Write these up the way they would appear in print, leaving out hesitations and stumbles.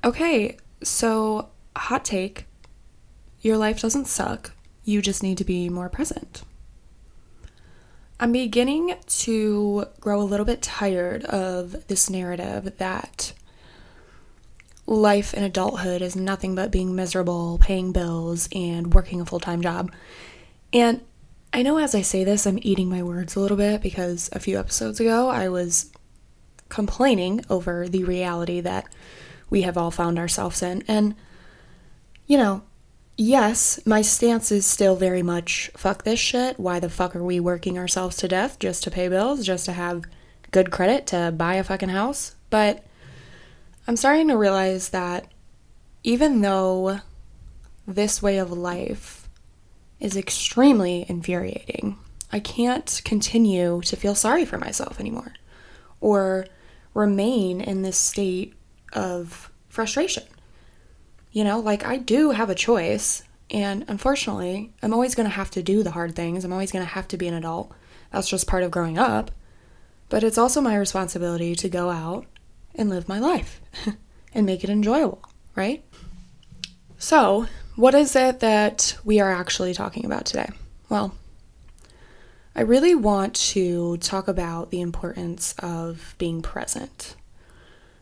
Okay, so hot take, your life doesn't suck. You just need to be more present. I'm beginning to grow a little bit tired of this narrative that life in adulthood is nothing but being miserable, paying bills, and working a full-time job. And I know as I say this, I'm eating my words a little bit because a few episodes ago I was complaining over the reality that we have all found ourselves in. And, you know, yes, my stance is still very much fuck this shit. Why the fuck are we working ourselves to death just to pay bills, just to have good credit to buy a fucking house? But I'm starting to realize that even though this way of life is extremely infuriating, I can't continue to feel sorry for myself anymore or remain in this state of frustration. I do have a choice, and unfortunately, I'm always going to have to do the hard things. I'm always going to have to be an adult. That's just part of growing up. But it's also my responsibility to go out and live my life and make it enjoyable, right? So, what is it that we are actually talking about today? Well, I really want to talk about the importance of being present.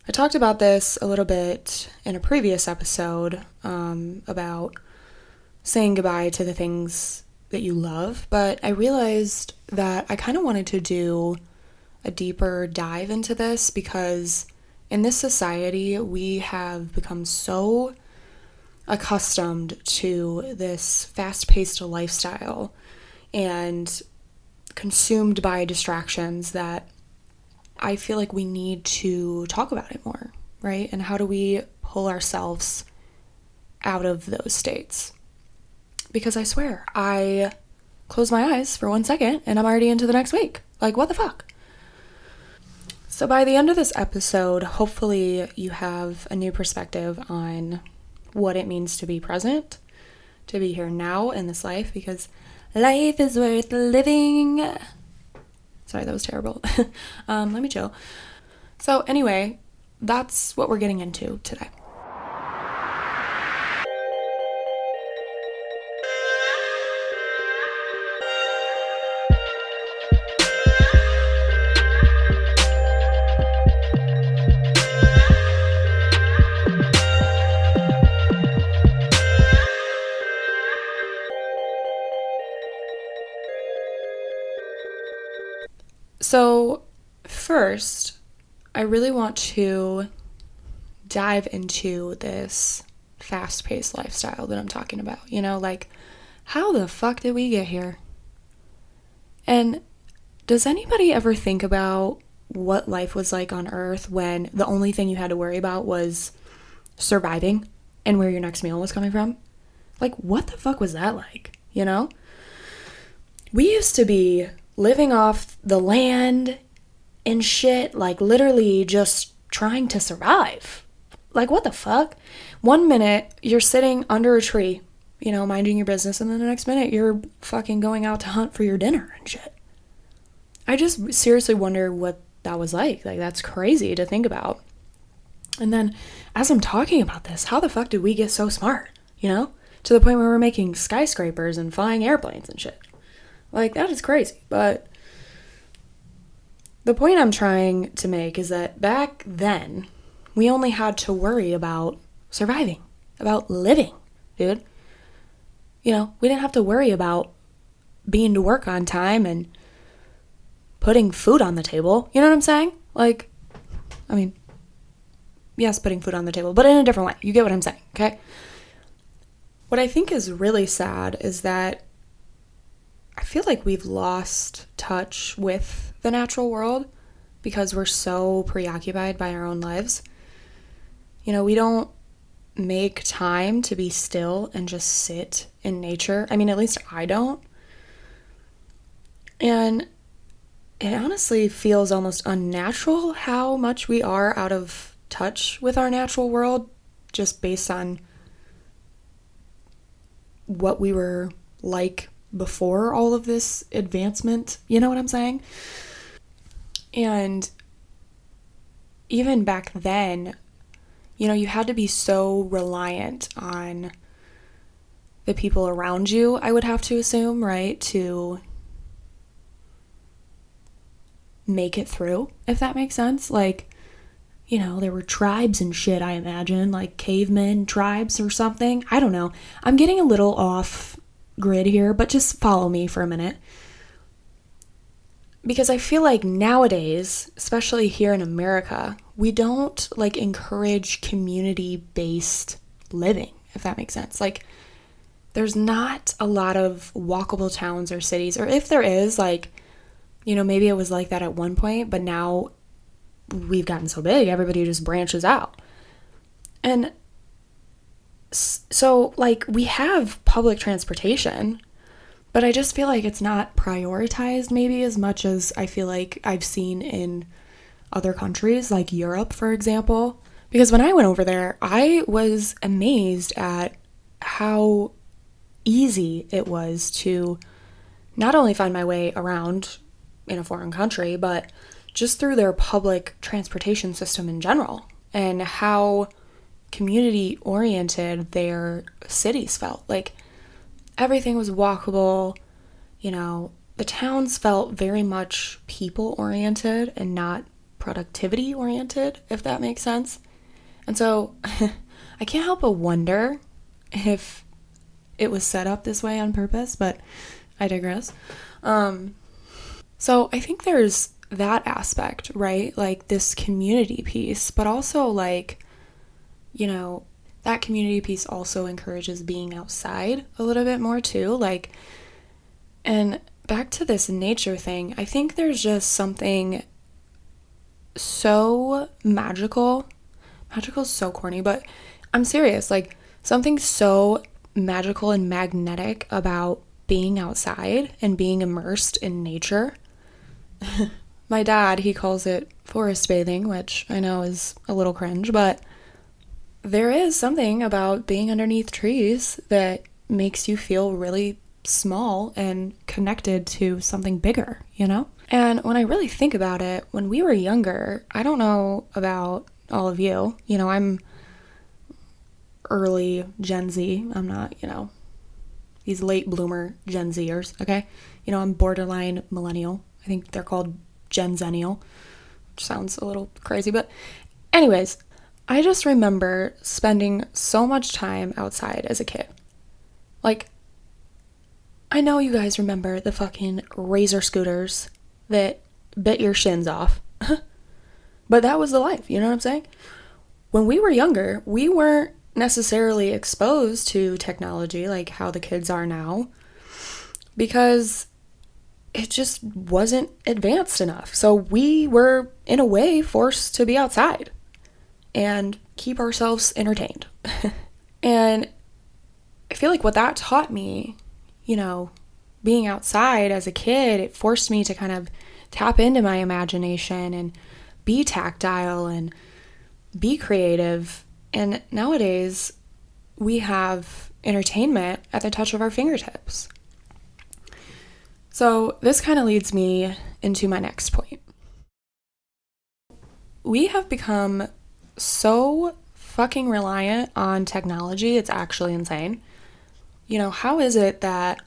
I talked about this a little bit in a previous episode about saying goodbye to the things that you love, but I realized that I kind of wanted to do a deeper dive into this because in this society, we have become so accustomed to this fast-paced lifestyle and consumed by distractions that I feel like we need to talk about it more, right? And how do we pull ourselves out of those states? Because I swear, I close my eyes for 1 second and I'm already into the next week. Like, what the fuck? So by the end of this episode, hopefully you have a new perspective on what it means to be present, to be here now in this life, because life is worth living. Sorry, that was terrible. Let me chill. So anyway, that's what we're getting into today. So first, I really want to dive into this fast-paced lifestyle that I'm talking about. How the fuck did we get here? And does anybody ever think about what life was like on Earth when the only thing you had to worry about was surviving and where your next meal was coming from? Like, what the fuck was that like, We used to be living off the land and shit, like literally just trying to survive. Like, what the fuck? 1 minute, you're sitting under a tree, minding your business, and then the next minute, you're fucking going out to hunt for your dinner and shit. I just seriously wonder what that was like. Like, that's crazy to think about. And then, as I'm talking about this, how the fuck did we get so smart, To the point where we're making skyscrapers and flying airplanes and shit. Like, that is crazy. But the point I'm trying to make is that back then, we only had to worry about surviving, about living, dude. We didn't have to worry about being to work on time and putting food on the table. You know what I'm saying? Like, I mean, yes, putting food on the table, but in a different way. You get what I'm saying, okay? What I think is really sad is that I feel like we've lost touch with the natural world because we're so preoccupied by our own lives. We don't make time to be still and just sit in nature. I mean, at least I don't. And it honestly feels almost unnatural how much we are out of touch with our natural world just based on what we were like before all of this advancement. You know what I'm saying? And even back then, You had to be so reliant on the people around you, I would have to assume, right? To make it through, if that makes sense. Like, there were tribes and shit, I imagine, like cavemen tribes or something. I don't know. I'm getting a little off grid here, but just follow me for a minute. Because I feel like nowadays, especially here in America, we don't like encourage community-based living, if that makes sense. Like, there's not a lot of walkable towns or cities, or if there is, like, maybe it was like that at one point, but now we've gotten so big, everybody just branches out. And so, like, we have public transportation, but I just feel like it's not prioritized maybe as much as I feel like I've seen in other countries, like Europe, for example. Because when I went over there, I was amazed at how easy it was to not only find my way around in a foreign country, but just through their public transportation system in general, and how community oriented their cities felt. Like, everything was walkable. The towns felt very much people oriented and not productivity oriented, if that makes sense. And so I can't help but wonder if it was set up this way on purpose, but I digress. So I think there's that aspect, right? Like this community piece, but also like, that community piece also encourages being outside a little bit more too. Like, and back to this nature thing, I think there's just something so magical. Magical is so corny, but I'm serious. Like, something so magical and magnetic about being outside and being immersed in nature. My dad, he calls it forest bathing, which I know is a little cringe, but there is something about being underneath trees that makes you feel really small and connected to something bigger, And when I really think about it, when we were younger, I don't know about all of you, I'm early Gen Z. I'm not, these late bloomer Gen Zers, okay? I'm borderline millennial. I think they're called Gen Zennial, which sounds a little crazy, but anyways, I just remember spending so much time outside as a kid. Like, I know you guys remember the fucking razor scooters that bit your shins off, but that was the life, you know what I'm saying? When we were younger, we weren't necessarily exposed to technology like how the kids are now, because it just wasn't advanced enough. So we were, in a way, forced to be outside and keep ourselves entertained. And I feel like what that taught me, being outside as a kid, it forced me to kind of tap into my imagination and be tactile and be creative. And nowadays, we have entertainment at the touch of our fingertips. So this kind of leads me into my next point. We have become so fucking reliant on technology, it's actually insane. How is it that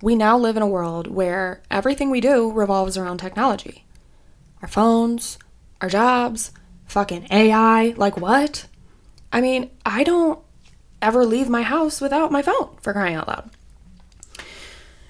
we now live in a world where everything we do revolves around technology? Our phones, our jobs, fucking AI, like what? I mean, I don't ever leave my house without my phone, for crying out loud.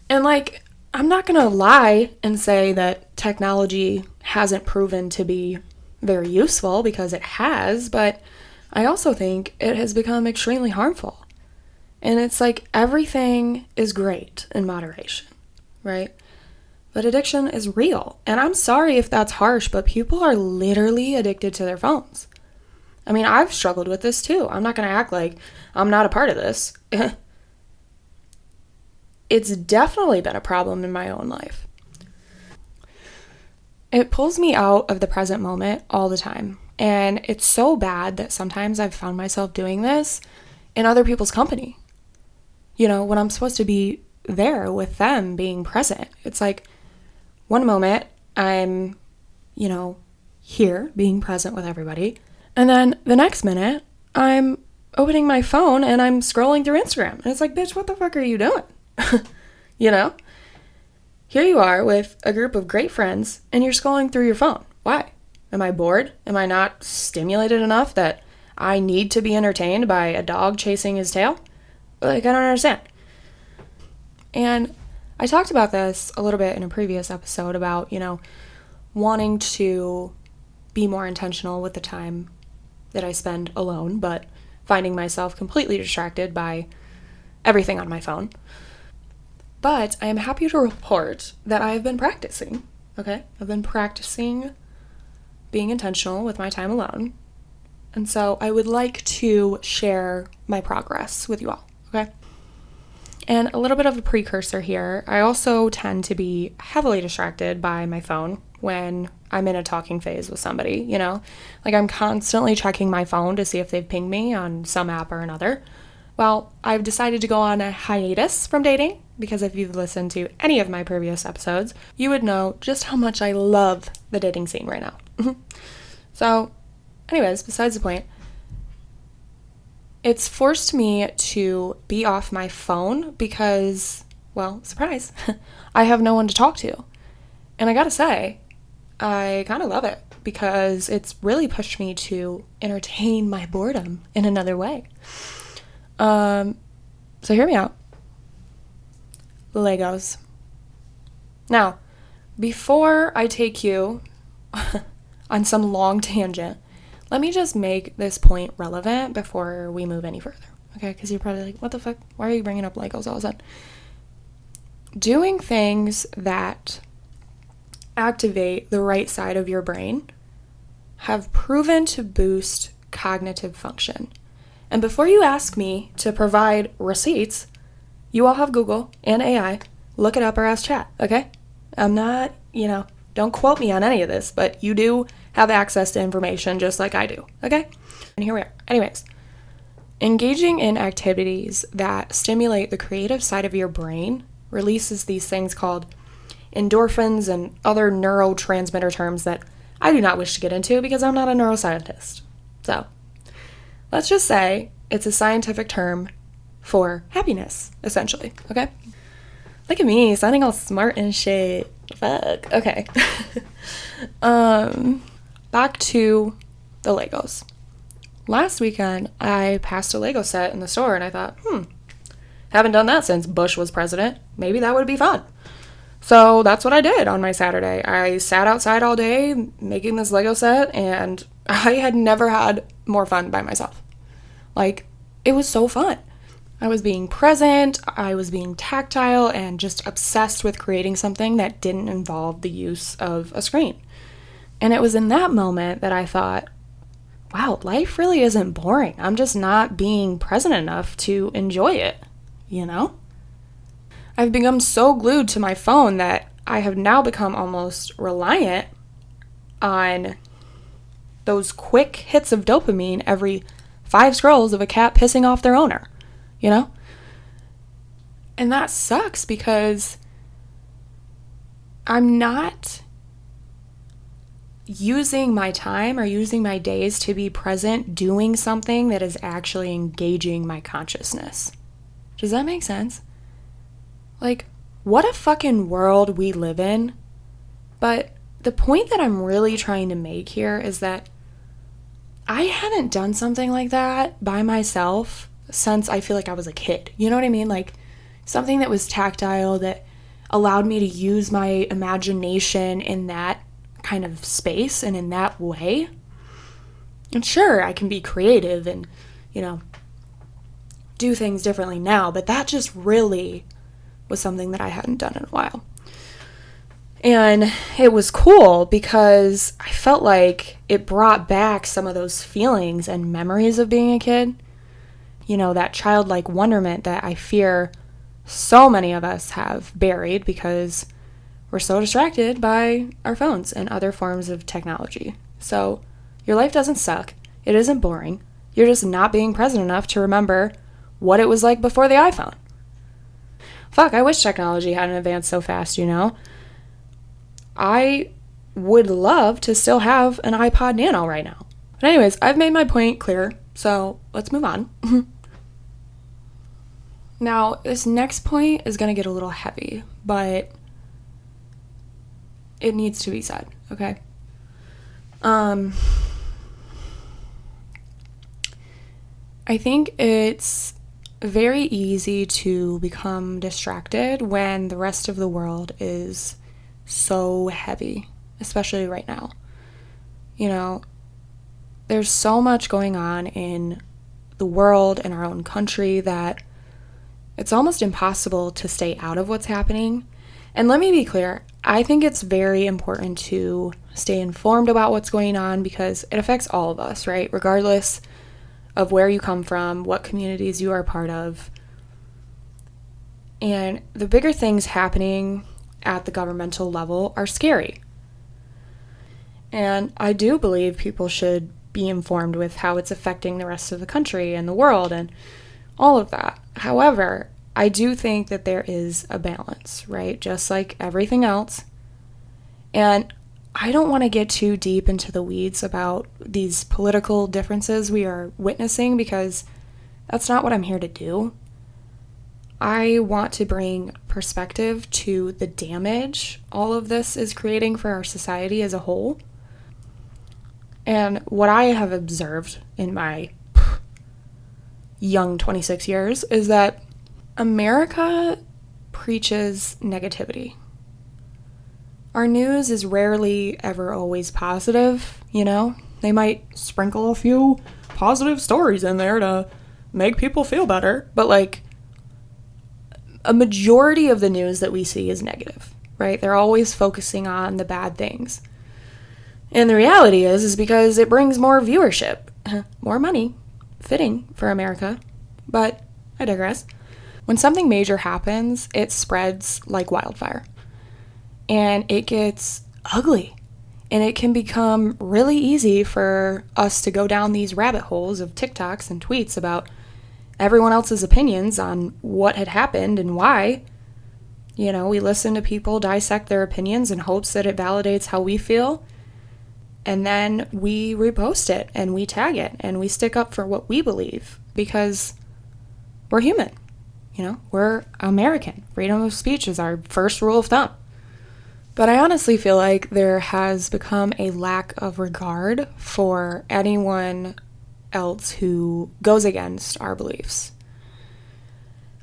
And like, I'm not gonna lie and say that technology hasn't proven to be very useful, because it has, but I also think it has become extremely harmful. And it's like everything is great in moderation, right? But addiction is real. And I'm sorry if that's harsh, but people are literally addicted to their phones. I mean, I've struggled with this too. I'm not going to act like I'm not a part of this. It's definitely been a problem in my own life. It pulls me out of the present moment all the time. And it's so bad that sometimes I've found myself doing this in other people's company. When I'm supposed to be there with them, being present. It's like one moment I'm, here being present with everybody. And then the next minute, I'm opening my phone and I'm scrolling through Instagram. And it's like, bitch, what the fuck are you doing? You know? Here you are with a group of great friends and you're scrolling through your phone. Why? Am I bored? Am I not stimulated enough that I need to be entertained by a dog chasing his tail? Like, I don't understand. And I talked about this a little bit in a previous episode about, wanting to be more intentional with the time that I spend alone, but finding myself completely distracted by everything on my phone. But I am happy to report that I've been practicing, okay? I've been practicing being intentional with my time alone. And so I would like to share my progress with you all, okay? And a little bit of a precursor here, I also tend to be heavily distracted by my phone when I'm in a talking phase with somebody, Like I'm constantly checking my phone to see if they've pinged me on some app or another. Well, I've decided to go on a hiatus from dating because if you've listened to any of my previous episodes, you would know just how much I love the dating scene right now. So, anyways, besides the point, it's forced me to be off my phone because, well, surprise, I have no one to talk to. And I gotta say, I kind of love it because it's really pushed me to entertain my boredom in another way. So hear me out. Legos. Now, before I take you on some long tangent, let me just make this point relevant before we move any further. Okay, because you're probably like, what the fuck? Why are you bringing up Legos all of a sudden? Doing things that activate the right side of your brain have proven to boost cognitive function. And before you ask me to provide receipts, you all have Google and AI. Look it up or ask chat, okay? I'm not, don't quote me on any of this, but you do have access to information just like I do, okay? And here we are. Anyways, engaging in activities that stimulate the creative side of your brain releases these things called endorphins and other neurotransmitter terms that I do not wish to get into because I'm not a neuroscientist. So, let's just say it's a scientific term for happiness, essentially, okay? Look at me, sounding all smart and shit. Fuck. Okay. Back to the Legos. Last weekend, I passed a Lego set in the store and I thought, haven't done that since Bush was president. Maybe that would be fun. So that's what I did on my Saturday. I sat outside all day making this Lego set and I had never had more fun by myself. Like, it was so fun. I was being present, I was being tactile, and just obsessed with creating something that didn't involve the use of a screen. And it was in that moment that I thought, wow, life really isn't boring. I'm just not being present enough to enjoy it, I've become so glued to my phone that I have now become almost reliant on those quick hits of dopamine every 5 scrolls of a cat pissing off their owner, And that sucks because I'm not using my time or using my days to be present doing something that is actually engaging my consciousness. Does that make sense? Like, what a fucking world we live in. But the point that I'm really trying to make here is that I hadn't done something like that by myself since I feel like I was a kid. You know what I mean? Like, something that was tactile, that allowed me to use my imagination in that kind of space and in that way. And sure, I can be creative and, do things differently now, but that just really was something that I hadn't done in a while. And it was cool because I felt like it brought back some of those feelings and memories of being a kid. That childlike wonderment that I fear so many of us have buried because we're so distracted by our phones and other forms of technology. So your life doesn't suck. It isn't boring. You're just not being present enough to remember what it was like before the iPhone. Fuck, I wish technology hadn't advanced so fast, I would love to still have an iPod Nano right now. But anyways, I've made my point clear, so let's move on. Now, this next point is going to get a little heavy, but it needs to be said, okay? I think it's very easy to become distracted when the rest of the world is so heavy, especially right now. You know, there's so much going on in the world and our own country that it's almost impossible to stay out of what's happening. And let me be clear, I think it's very important to stay informed about what's going on because it affects all of us, right? Regardless of where you come from, what communities you are a part of. And the bigger things happening at the governmental level are scary. And I do believe people should be informed with how it's affecting the rest of the country and the world and all of that. However, I do think that there is a balance, right? Just like everything else. And I don't want to get too deep into the weeds about these political differences we are witnessing because that's not what I'm here to do. I want to bring perspective to the damage all of this is creating for our society as a whole. And what I have observed in my young 26 years is that America preaches negativity. Our news is rarely ever always positive, you know? They might sprinkle a few positive stories in there to make people feel better, but like a majority of the news that we see is negative, right? They're always focusing on the bad things. And the reality is because it brings more viewership, more money, fitting for America. But I digress. When something major happens, it spreads like wildfire. And it gets ugly. And it can become really easy for us to go down these rabbit holes of TikToks and tweets about everyone else's opinions on what had happened and why. You know, we listen to people dissect their opinions in hopes that it validates how we feel. And then we repost it and we tag it and we stick up for what we believe because we're human. You know, we're American. Freedom of speech is our first rule of thumb. But I honestly feel like there has become a lack of regard for anyone else who goes against our beliefs.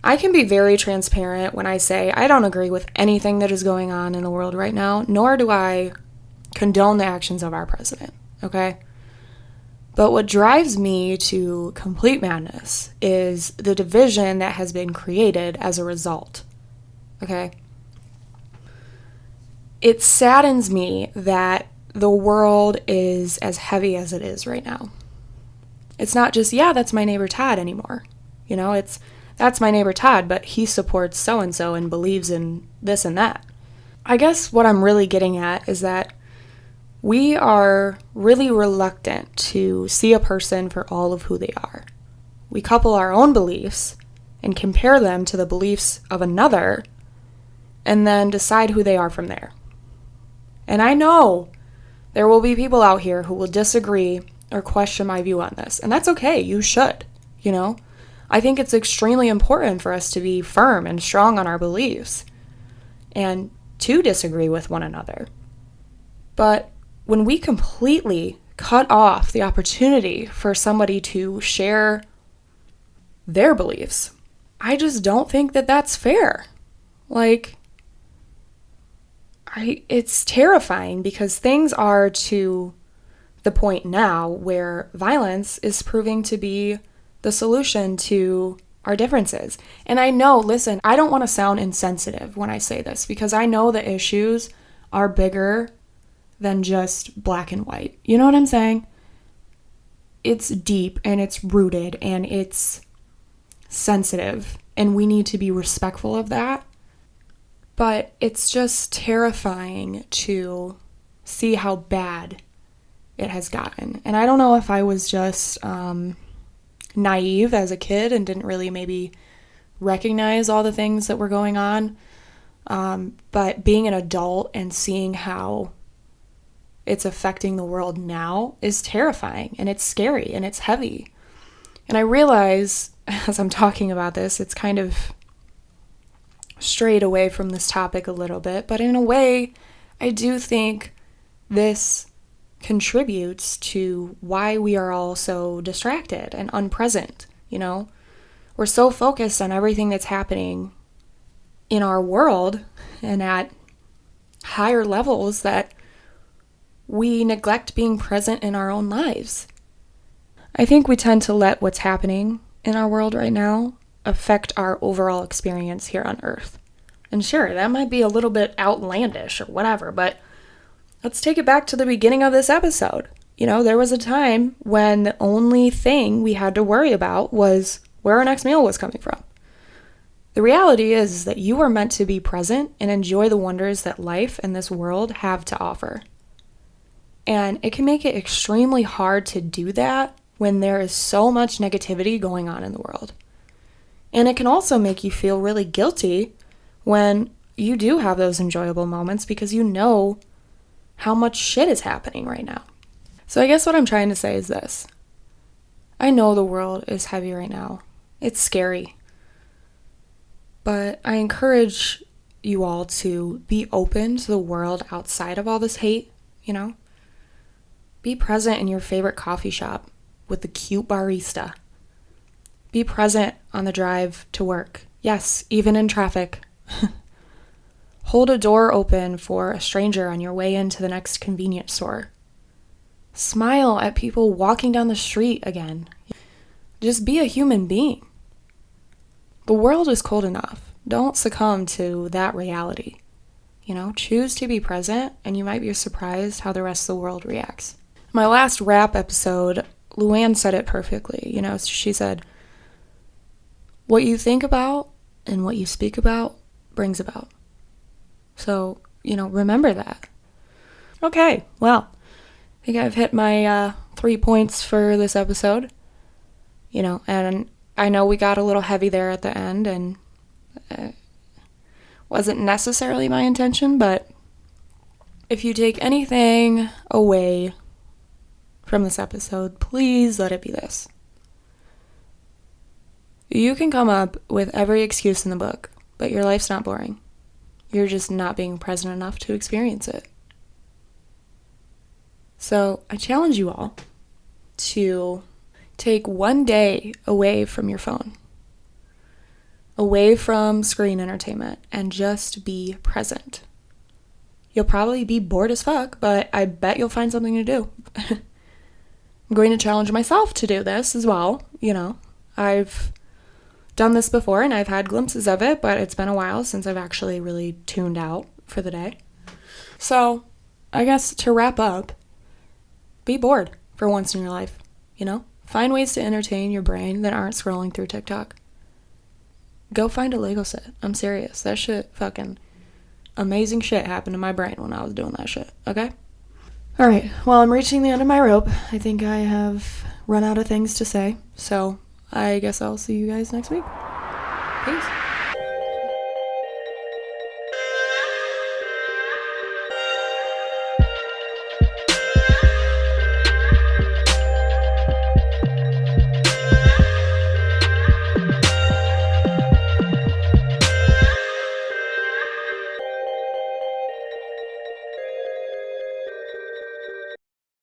I can be very transparent when I say I don't agree with anything that is going on in the world right now, nor do I condone the actions of our president, okay? But what drives me to complete madness is the division that has been created as a result, okay? It saddens me that the world is as heavy as it is right now. It's not just, yeah, that's my neighbor Todd anymore. You know, it's, that's my neighbor Todd, but he supports so-and-so and believes in this and that. I guess what I'm really getting at is that we are really reluctant to see a person for all of who they are. We couple our own beliefs and compare them to the beliefs of another and then decide who they are from there. And I know there will be people out here who will disagree or question my view on this. And that's okay. You should, you know. I think it's extremely important for us to be firm and strong on our beliefs and to disagree with one another. But when we completely cut off the opportunity for somebody to share their beliefs, I just don't think that that's fair. Like, it's terrifying because things are to the point now where violence is proving to be the solution to our differences. And I know, listen, I don't want to sound insensitive when I say this because I know the issues are bigger than just black and white. You know what I'm saying? It's deep and it's rooted and it's sensitive and we need to be respectful of that. But it's just terrifying to see how bad it has gotten. And I don't know if I was just naive as a kid and didn't really maybe recognize all the things that were going on. But being an adult and seeing how it's affecting the world now is terrifying, and it's scary, and it's heavy. And I realize as I'm talking about this, it's kind of strayed away from this topic a little bit, but in a way, I do think this contributes to why we are all so distracted and unpresent, We're so focused on everything that's happening in our world and at higher levels that we neglect being present in our own lives. I think we tend to let what's happening in our world right now affect our overall experience here on Earth. And sure, that might be a little bit outlandish or whatever, but let's take it back to the beginning of this episode. There was a time when the only thing we had to worry about was where our next meal was coming from. The reality is that you are meant to be present and enjoy the wonders that life and this world have to offer. And it can make it extremely hard to do that when there is so much negativity going on in the world. And it can also make you feel really guilty when you do have those enjoyable moments because you know how much shit is happening right now. So I guess what I'm trying to say is this. I know the world is heavy right now. It's scary. But I encourage you all to be open to the world outside of all this hate, Be present in your favorite coffee shop with the cute barista. Be present on the drive to work. Yes, even in traffic. Hold a door open for a stranger on your way into the next convenience store. Smile at people walking down the street again. Just be a human being. The world is cold enough. Don't succumb to that reality. Choose to be present, and you might be surprised how the rest of the world reacts. My last rap episode, Luann said it perfectly. She said, what you think about and what you speak about brings about. So, remember that. Okay, well, I think I've hit my 3 points for this episode. And I know we got a little heavy there at the end, and wasn't necessarily my intention, but if you take anything away from this episode, please let it be this. You can come up with every excuse in the book, but your life's not boring. You're just not being present enough to experience it. So I challenge you all to take one day away from your phone, away from screen entertainment, and just be present. You'll probably be bored as fuck, but I bet you'll find something to do. I'm going to challenge myself to do this as well. I've done this before and I've had glimpses of it, but it's been a while since I've actually really tuned out for the day. So I guess to wrap up, be bored for once in your life, Find ways to entertain your brain that aren't scrolling through TikTok. Go find a Lego set. I'm serious. That shit fucking amazing shit happened to my brain when I was doing that shit, okay? Alright, well, I'm reaching the end of my rope. I think I have run out of things to say, so I guess I'll see you guys next week. Peace.